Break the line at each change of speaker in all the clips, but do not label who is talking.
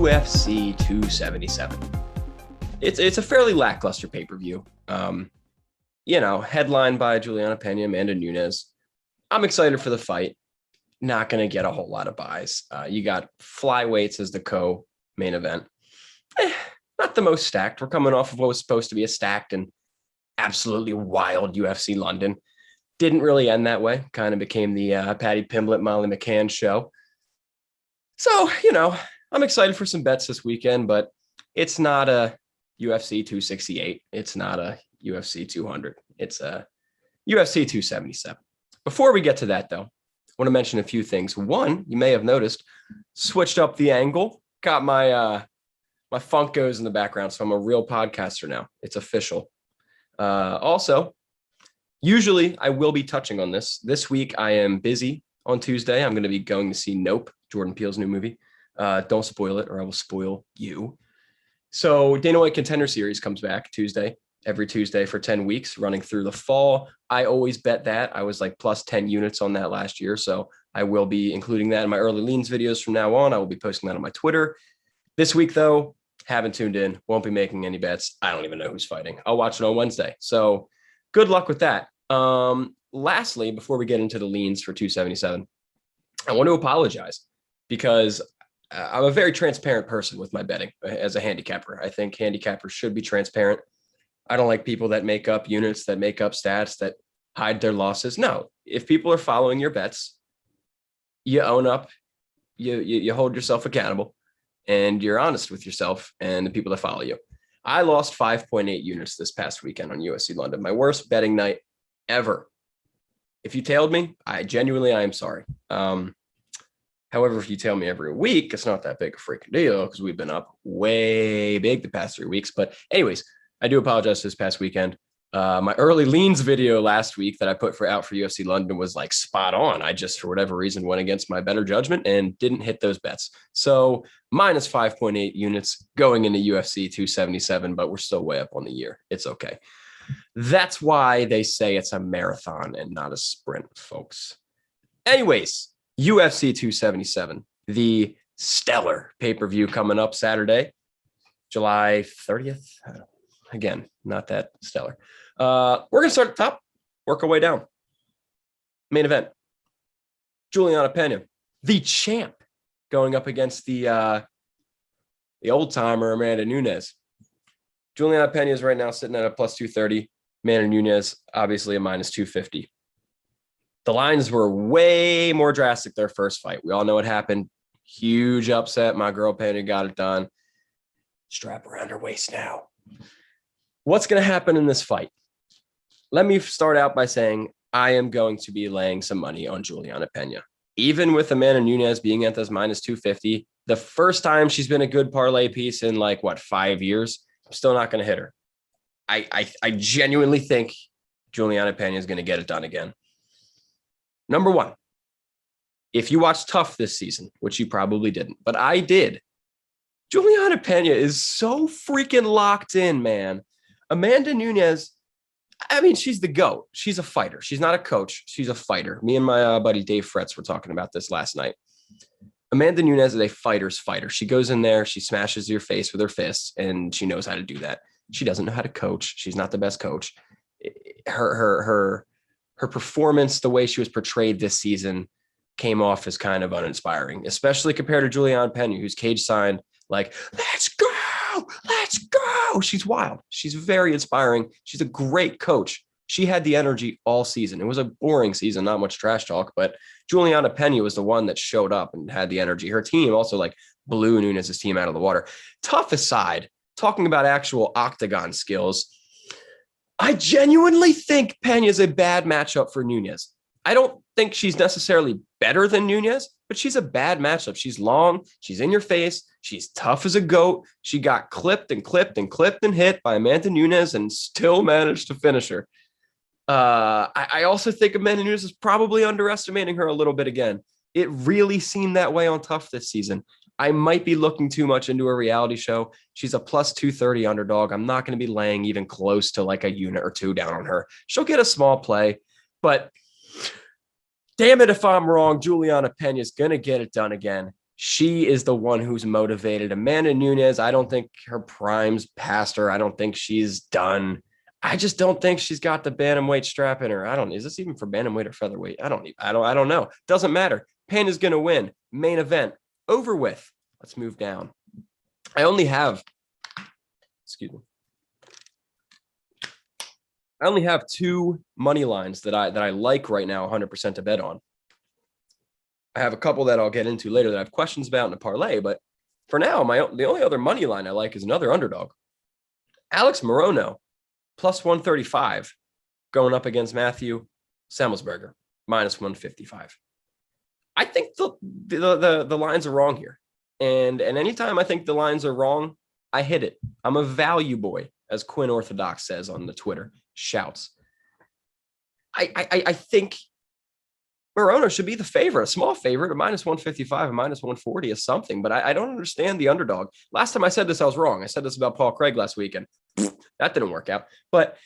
UFC 277. It's a fairly lackluster pay-per-view. Headlined by Juliana Pena, Amanda Nunes. I'm excited for the fight. Not going to get a whole lot of buys. You got flyweights as the co-main event. Not the most stacked. We're coming off of what was supposed to be a stacked and absolutely wild UFC London. Didn't really end that way. Kind of became the Paddy Pimblett, Molly McCann show. So, I'm excited for some bets this weekend, but it's not a UFC 268. It's not a UFC 200. It's a UFC 277. Before we get to that, though, I want to mention a few things. One, you may have noticed, switched up the angle. Got my Funkos in the background, so I'm a real podcaster now. It's official. Also, usually I will be touching on this. This week I am busy on Tuesday. I'm going to be going to see Nope, Jordan Peele's new movie. Don't spoil it or I will spoil you. So Dana White Contender Series comes back Tuesday, every Tuesday for 10 weeks, running through the fall. I always bet that. I was like plus 10 units on that last year. So I will be including that in my early leans videos from now on. I will be posting that on my Twitter. This week, though, haven't tuned in, won't be making any bets. I don't even know who's fighting. I'll watch it on Wednesday. So good luck with that. Lastly, before we get into the leans for 277, I want to apologize because I'm a very transparent person with my betting as a handicapper. I think handicappers should be transparent. I don't like people that make up units, that make up stats, that hide their losses. No, if people are following your bets, you own up, you hold yourself accountable, and you're honest with yourself and the people that follow you. I lost 5.8 units this past weekend on UFC London, my worst betting night ever. If you tailed me, I am sorry. However, if you tail me every week, it's not that big a freaking deal because we've been up way big the past 3 weeks. But anyways, I do apologize this past weekend. My early leans video last week that I put out for UFC London was like spot on. I just, for whatever reason, went against my better judgment and didn't hit those bets. So minus 5.8 units going into UFC 277, but we're still way up on the year. It's okay. That's why they say it's a marathon and not a sprint, folks. Anyways, UFC 277, the stellar pay-per-view coming up Saturday, July 30th. Again, not that stellar. We're going to start at the top, work our way down. Main event, Juliana Pena, the champ, going up against the old-timer Amanda Nunes. Juliana Pena is right now sitting at a plus 230. Amanda Nunes, obviously a minus 250. The lines were way more drastic their first fight. We all know what happened. Huge upset. My girl Pena got it done. Strap around her waist now. What's going to happen in this fight? Let me start out by saying I am going to be laying some money on Juliana Pena. Even with Amanda Nunes being at this minus 250, the first time she's been a good parlay piece in 5 years, I'm still not going to hit her. I genuinely think Juliana Pena is going to get it done again. Number one, if you watched Tough this season, which you probably didn't, but I did, Juliana Pena is so freaking locked in, man. Amanda Nunes, she's the GOAT. She's a fighter. She's not a coach. She's a fighter. Me and my buddy Dave Fretz were talking about this last night. Amanda Nunes is a fighter's fighter. She goes in there, she smashes your face with her fists, and she knows how to do that. She doesn't know how to coach. She's not the best coach. Her performance, the way she was portrayed this season, came off as kind of uninspiring, especially compared to Juliana Pena, who's cage signed let's go. She's wild. She's very inspiring. She's a great coach. She had the energy all season. It was a boring season, not much trash talk, but Juliana Pena was the one that showed up and had the energy. Her team also blew Nunes' team out of the water. Tough aside, talking about actual octagon skills, I genuinely think Pena is a bad matchup for Nunes. I don't think she's necessarily better than Nunes, but she's a bad matchup. She's long. She's in your face. She's tough as a goat. She got clipped and hit by Amanda Nunes and still managed to finish her. I also think Amanda Nunes is probably underestimating her a little bit again. It really seemed that way on Tough this season. I might be looking too much into a reality show. She's a plus 230 underdog. I'm not going to be laying even close to a unit or two down on her. She'll get a small play, but damn it if I'm wrong. Juliana Pena is going to get it done again. She is the one who's motivated. Amanda Nunes, I don't think her prime's past her. I don't think she's done. I just don't think she's got the bantamweight strap in her. Is this even for bantamweight or featherweight? I don't know. Doesn't matter. Pena's going to win. Main event over with. Let's move down. I only have two money lines that I like right now 100% to bet on. I have a couple that I'll get into later that I have questions about in a parlay, but for now, the only other money line I like is another underdog. Alex Morono, plus 135, going up against Matthew Semmelsberger, minus 155. I think the lines are wrong here. And anytime I think the lines are wrong, I hit it. I'm a value boy, as Quinn Orthodox says on the Twitter, shouts. I think Morono should be the favorite, a small favorite, a minus 155, a minus 140 is something, but I don't understand the underdog. Last time I said this, I was wrong. I said this about Paul Craig last week, and that didn't work out. But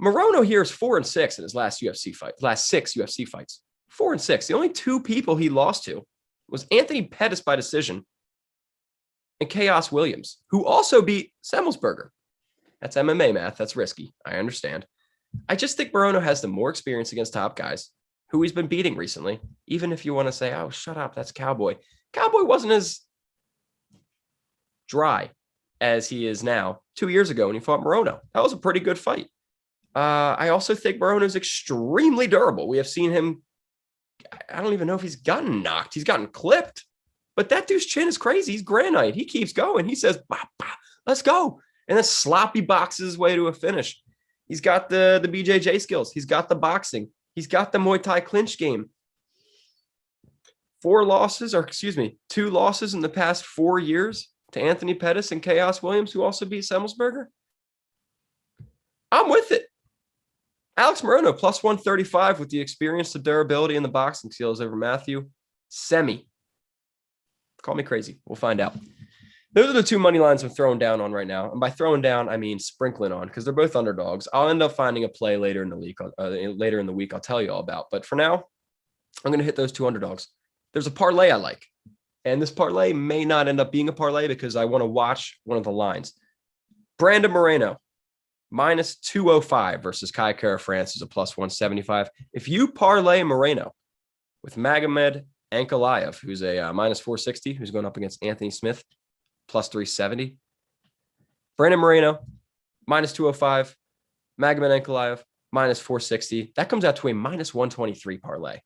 Morono here is 4-6 in his last six UFC fights. 4-6. The only two people he lost to was Anthony Pettis by decision and Chaos Williams, who also beat Semmelsberger. That's MMA math. That's risky. I understand. I just think Morono has the more experience against top guys who he's been beating recently, even if you want to say, oh, shut up, that's Cowboy. Cowboy wasn't as dry as he is now 2 years ago when he fought Morono. That was a pretty good fight. I also think Morono is extremely durable. We have seen him, I don't even know if he's gotten knocked. He's gotten clipped, but that dude's chin is crazy. He's granite. He keeps going. He says, bah, bah, let's go. And then sloppy boxes his way to a finish. He's got the BJJ skills. He's got the boxing. He's got the Muay Thai clinch game. 2 losses in the past 4 years to Anthony Pettis and Chaos Williams, who also beat Semmelsberger. I'm with it. Alex Morono, plus 135 with the experience, the durability, and the boxing skills over Matthew Semi. Call me crazy. We'll find out. Those are the two money lines I'm throwing down on right now. And by throwing down, I mean sprinkling on, because they're both underdogs. I'll end up finding a play later in the week. I'll tell you all about. But for now, I'm going to hit those two underdogs. There's a parlay I like. And this parlay may not end up being a parlay because I want to watch one of the lines. Brandon Moreno, minus 205 versus Kai Kara France is a plus 175. If you parlay Moreno with Magomed Ankalaev, who's a minus 460, who's going up against Anthony Smith, plus 370. Brandon Moreno, minus 205. Magomed Ankalaev, minus 460. That comes out to a minus 123 parlay.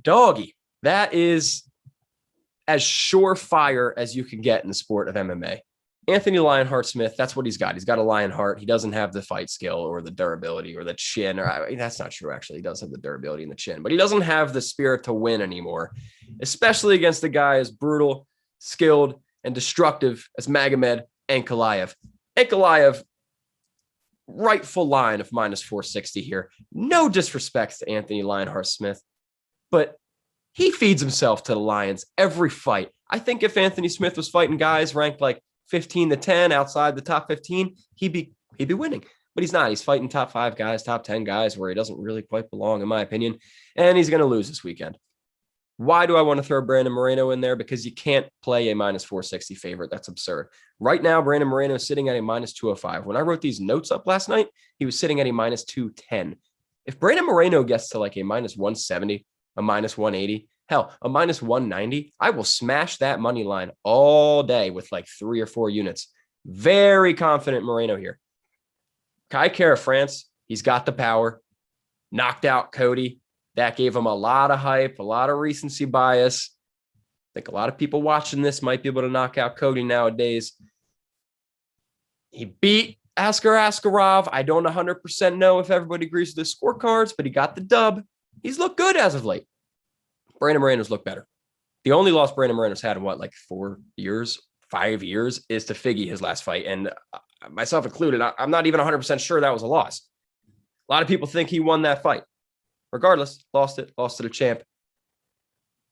Doggy. That is as surefire as you can get in the sport of MMA. Anthony Lionheart Smith, that's what he's got. He's got a Lionheart. He doesn't have the fight skill or the durability or the chin. That's not true, actually. He does have the durability and the chin, but he doesn't have the spirit to win anymore, especially against a guy as brutal, skilled, and destructive as Magomed Ankalaev. Ankalaev, rightful line of minus 460 here. No disrespect to Anthony Lionheart Smith, but he feeds himself to the Lions every fight. I think if Anthony Smith was fighting guys ranked like 15-10 outside the top 15, he'd be winning. But he's not. He's fighting top 5 guys, top 10 guys where he doesn't really quite belong, in my opinion. And he's going to lose this weekend. Why do I want to throw Brandon Moreno in there? Because you can't play a minus 460 favorite. That's absurd. Right now, Brandon Moreno is sitting at a minus 205. When I wrote these notes up last night, he was sitting at a minus 210. If Brandon Moreno gets to like a minus 170, a minus 180, hell, a minus 190, I will smash that money line all day with like 3 or 4 units. Very confident Moreno here. Kai Kara France, he's got the power. Knocked out Cody. That gave him a lot of hype, a lot of recency bias. I think a lot of people watching this might be able to knock out Cody nowadays. He beat Askar Askarov. I don't 100% know if everybody agrees with the scorecards, but he got the dub. He's looked good as of late. Brandon Moreno's looked better. The only loss Brandon Moreno's had in 4 years, 5 years is to Figgy, his last fight. And myself included, I'm not even 100% sure that was a loss. A lot of people think he won that fight. Regardless, lost to the champ.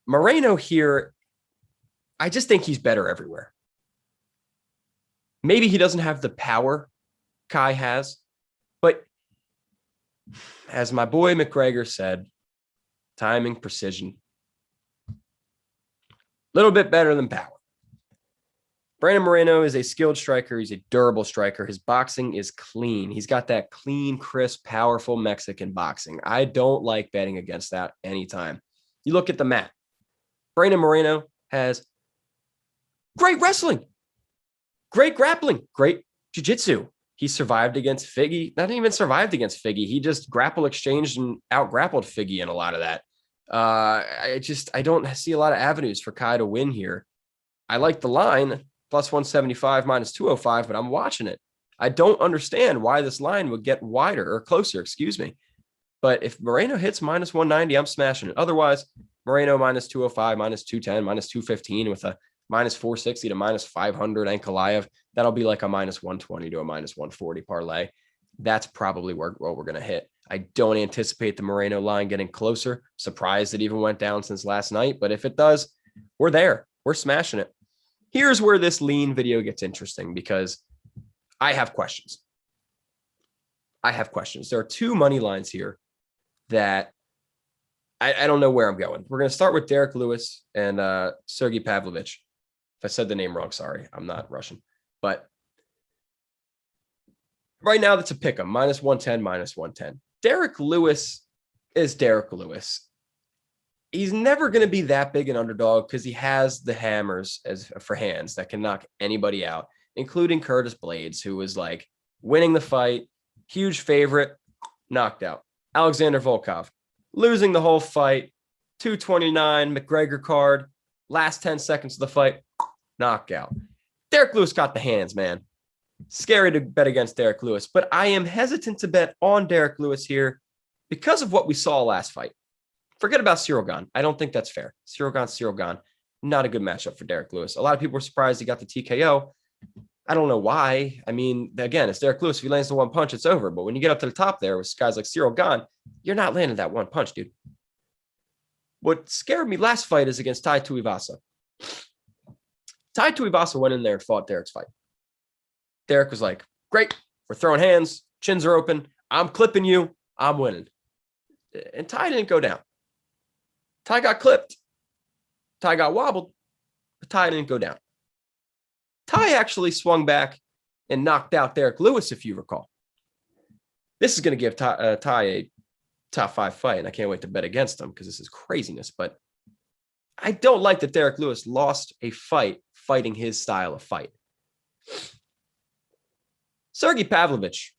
Moreno here, I just think he's better everywhere. Maybe he doesn't have the power Kai has, but as my boy McGregor said, timing, precision, Little bit better than power. Brandon Moreno is a skilled striker. He's a durable striker. His boxing is clean. He's got that clean, crisp, powerful Mexican boxing. I don't like betting against that anytime. You look at the mat. Brandon Moreno has great wrestling, great grappling, great jiu-jitsu. He survived against Figgy. Not even survived against Figgy. He just grapple exchanged and out-grappled Figgy in a lot of that. I don't see a lot of avenues for Kai to win here. I like the line, plus 175, minus 205, but I'm watching it. I don't understand why this line would get wider or closer, excuse me. But if Moreno hits minus 190, I'm smashing it. Otherwise, Moreno minus 205, minus 210, minus 215 with a minus 460 to minus 500 Ankalaev. That'll be like a minus 120 to a minus 140 parlay. That's probably what we're going to hit. I don't anticipate the Moreno line getting closer. Surprised it even went down since last night. But if it does, we're there. We're smashing it. Here's where this lean video gets interesting because I have questions. There are two money lines here that I don't know where I'm going. We're going to start with Derek Lewis and Sergey Pavlovich. If I said the name wrong, sorry. I'm not Russian. But right now, that's a pick 'em. Minus 110, minus 110. Derek Lewis is Derek Lewis. He's never going to be that big an underdog because he has the hammers for hands that can knock anybody out, including Curtis Blades, who was like winning the fight, huge favorite, knocked out. Alexander Volkov, losing the whole fight, 229 McGregor card, last 10 seconds of the fight, knockout. Derek Lewis got the hands, man. Scary to bet against Derek Lewis, but I am hesitant to bet on Derek Lewis here because of what we saw last fight. Forget about Cyril Gane. I don't think that's fair. Cyril Gane. Not a good matchup for Derek Lewis. A lot of people were surprised he got the TKO. I don't know why. I mean, again, it's Derek Lewis. If he lands the one punch, it's over. But when you get up to the top there with guys like Cyril Gane, you're not landing that one punch, dude. What scared me last fight is against Tai Tuivasa. Tai Tuivasa went in there and fought Derek's fight. Derek was like, great, we're throwing hands, chins are open, I'm clipping you, I'm winning. And Tai didn't go down. Tai got clipped. Tai got wobbled, but Tai didn't go down. Tai actually swung back and knocked out Derek Lewis, if you recall. This is going to give Tai a top 5 fight, and I can't wait to bet against him because this is craziness. But I don't like that Derek Lewis lost a fight fighting his style of fight. Sergey Pavlovich,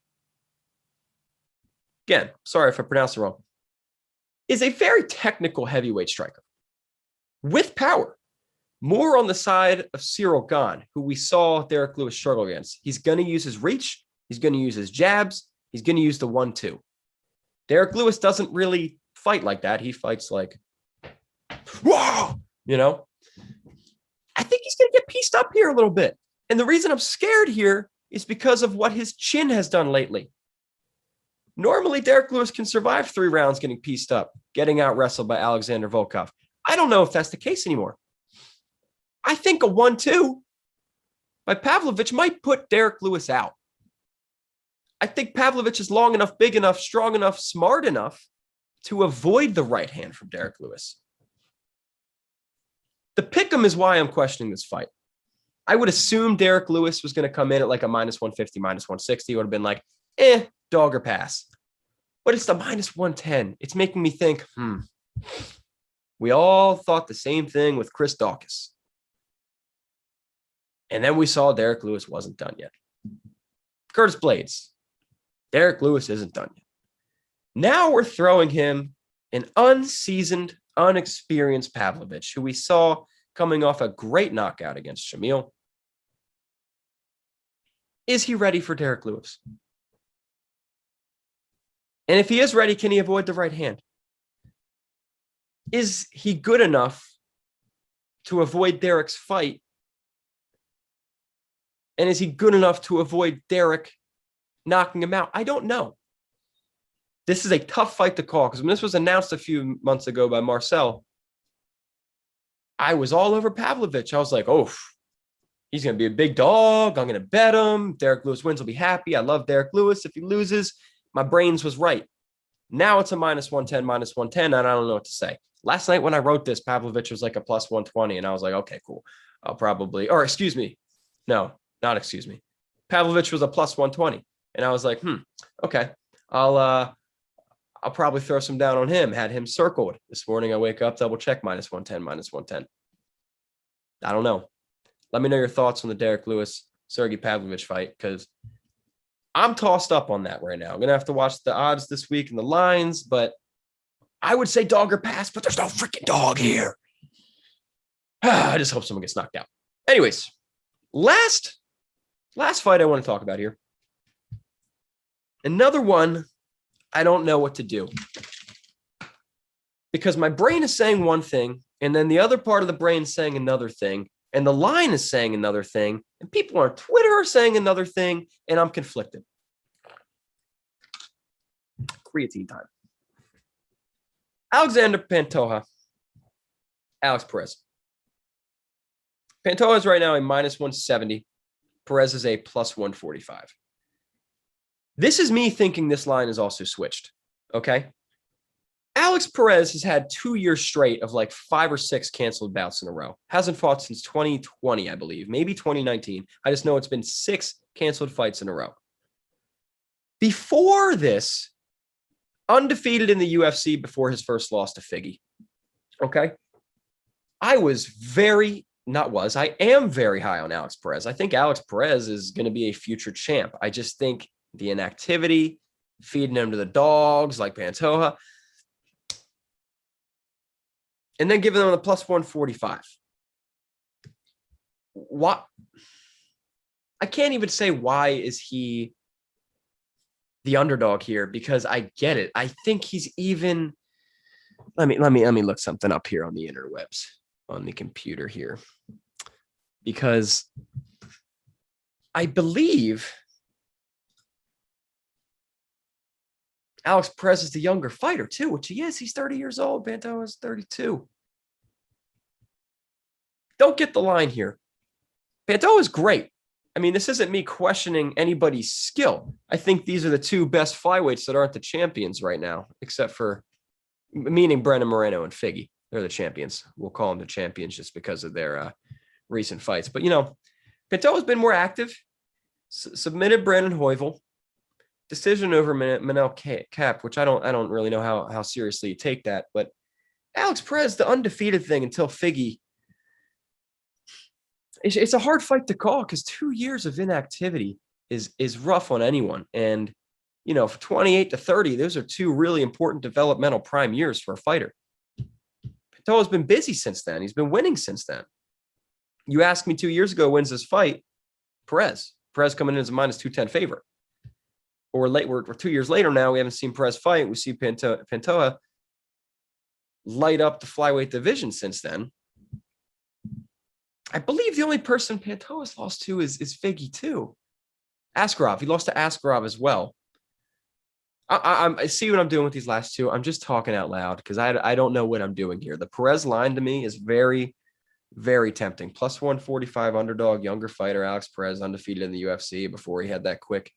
again, sorry if I pronounced it wrong, is a very technical heavyweight striker with power. More on the side of Cyril Gane, who we saw Derek Lewis struggle against. He's going to use his reach. He's going to use his jabs. He's going to use the 1-2. Derek Lewis doesn't really fight like that. He fights like, whoa, you know. I think he's going to get pieced up here a little bit. And the reason I'm scared here is because of what his chin has done lately. Normally, Derek Lewis can survive 3 rounds getting pieced up, getting out wrestled by Alexander Volkov. I don't know if that's the case anymore. I think a 1-2 by Pavlovich might put Derek Lewis out. I think Pavlovich is long enough, big enough, strong enough, smart enough to avoid the right hand from Derek Lewis. The pick'em is why I'm questioning this fight. I would assume Derek Lewis was going to come in at like a minus 150, minus 160. It would have been like, dog or pass. But it's the minus 110. It's making me think, we all thought the same thing with Chris Daukaus. And then we saw Derek Lewis wasn't done yet. Curtis Blades. Derek Lewis isn't done yet. Now we're throwing him an unseasoned, unexperienced Pavlovich, who we saw coming off a great knockout against Shamil. Is he ready for Derek Lewis? And if he is ready, can he avoid the right hand? Is he good enough to avoid Derek's fight? And is he good enough to avoid Derek knocking him out? I don't know. This is a tough fight to call because when this was announced a few months ago by Marcel, I was all over Pavlovich. I was like, oh, he's going to be a big dog. I'm going to bet him. Derek Lewis wins. I'll be happy. I love Derek Lewis. If he loses, my brains was right. Now it's a -110, -110, and I don't know what to say. Last night when I wrote this, Pavlovich was like a +120, and I was like, okay, cool. I'll probably, or excuse me. No, not excuse me. Pavlovich was a +120. And I was like, okay. I'll probably throw some down on him. Had him circled. This morning I wake up, double check, -110, -110. I don't know. Let me know your thoughts on the Derek Lewis, Sergey Pavlovich fight, because I'm tossed up on that right now. I'm going to have to watch the odds this week and the lines, but I would say dog or pass, but there's no freaking dog here. I just hope someone gets knocked out. Anyways, last fight I want to talk about here. Another one, I don't know what to do. Because my brain is saying one thing, and then the other part of the brain is saying another thing, and the line is saying another thing, and people on Twitter are saying another thing, and I'm conflicted. Creatine time. Alexander Pantoja, Alex Perez. Pantoja is right now a -170. Perez is a +145. This is me thinking this line is also switched, okay? Alex Perez has had 2 years straight of like 5 or 6 canceled bouts in a row. Hasn't fought since 2020, I believe, maybe 2019. I just know it's been 6 canceled fights in a row. Before this, undefeated in the UFC before his first loss to Figgy, okay? I am very high on Alex Perez. I think Alex Perez is going to be a future champ. I just think the inactivity, feeding him to the dogs like Pantoja, and then giving them the +145. What? I can't even say why is he the underdog here, because I get it. I think he's even. Let me look something up here on the interwebs on the computer here, because I believe Alex Perez is the younger fighter too, which he is. He's 30 years old. Pantoja is 32. Don't get the line here. Pantoja is great. I mean, this isn't me questioning anybody's skill. I think these are the 2 best flyweights that aren't the champions right now, except for, meaning Brandon Moreno and Figgy. They're the champions. We'll call them the champions just because of their recent fights. But, Pantoja's been more active. Submitted Brandon Hoyvel. Decision over Manel Cap, which I don't really know how seriously you take that. But Alex Perez, the undefeated thing until Figgy. It's a hard fight to call because 2 years of inactivity is rough on anyone. And, for 28 to 30, those are 2 really important developmental prime years for a fighter. Pantoja's been busy since then. He's been winning since then. You asked me 2 years ago, when's this fight? Perez coming in as a -210 favorite. Or we're 2 years later now. We haven't seen Perez fight. We see Pantoja light up the flyweight division since then. I believe the only person Pantoja's lost to is Figgy too. Askarov. He lost to Askarov as well. I see what I'm doing with these last 2. I'm just talking out loud because I don't know what I'm doing here. The Perez line to me is very, very tempting. +145 underdog, younger fighter, Alex Perez, undefeated in the UFC before he had that quick.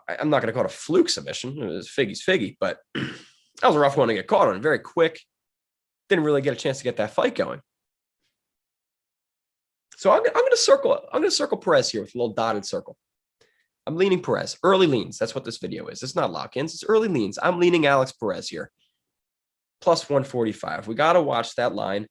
I'm not going to call it a fluke submission. It was Figgy's Figgy, but that was a rough one to get caught on. Very quick. Didn't really get a chance to get that fight going. So I'm going to circle Perez here with a little dotted circle. I'm leaning Perez. Early leans. That's what this video is. It's not lock-ins. It's early leans. I'm leaning Alex Perez here. +145. We got to watch that line.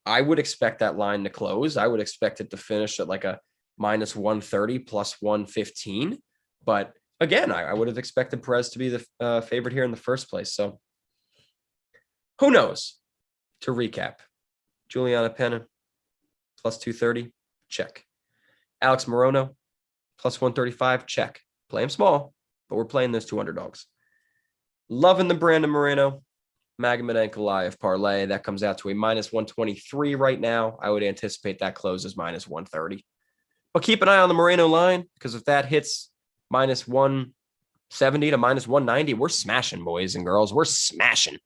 I would expect that line to close. I would expect it to finish at like a -130, +115. But again, I would have expected Perez to be the favorite here in the first place. So who knows? To recap, Juliana Pena, +230, check. Alex Morono, +135, check. Play him small, but we're playing those 2 underdogs. Loving the Brandon Moreno, Magomed and Goliath parlay. That comes out to a -123 right now. I would anticipate that closes -130. But keep an eye on the Moreno line, because if that hits -170 to -190, we're smashing, boys and girls. We're smashing.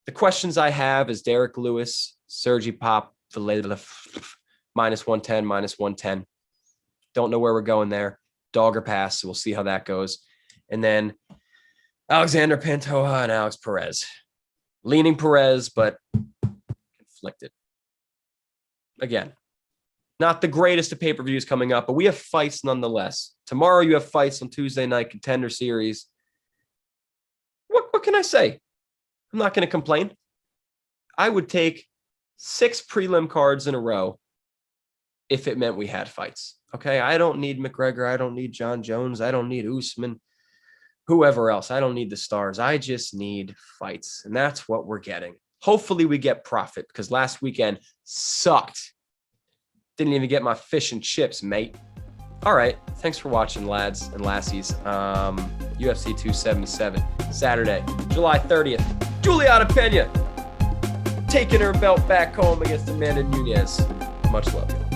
The questions I have is Derek Lewis, Sergi Pop, -110, -110. Don't know where we're going there. Dog or pass. So we'll see how that goes. And then Alexander Pantoja and Alex Perez. Leaning Perez, but conflicted. Again, not the greatest of pay-per-views coming up, but we have fights nonetheless. Tomorrow you have fights on Tuesday Night Contender Series. What can I say? I'm not going to complain. I would take 6 prelim cards in a row if it meant we had fights. Okay, I don't need McGregor. I don't need John Jones. I don't need Usman. Whoever else. I don't need the stars. I just need fights. And that's what we're getting. Hopefully we get profit because last weekend sucked. Didn't even get my fish and chips, mate. All right. Thanks for watching, lads and lassies. UFC 277, Saturday, July 30th. Juliana Pena taking her belt back home against Amanda Nunes. Much love.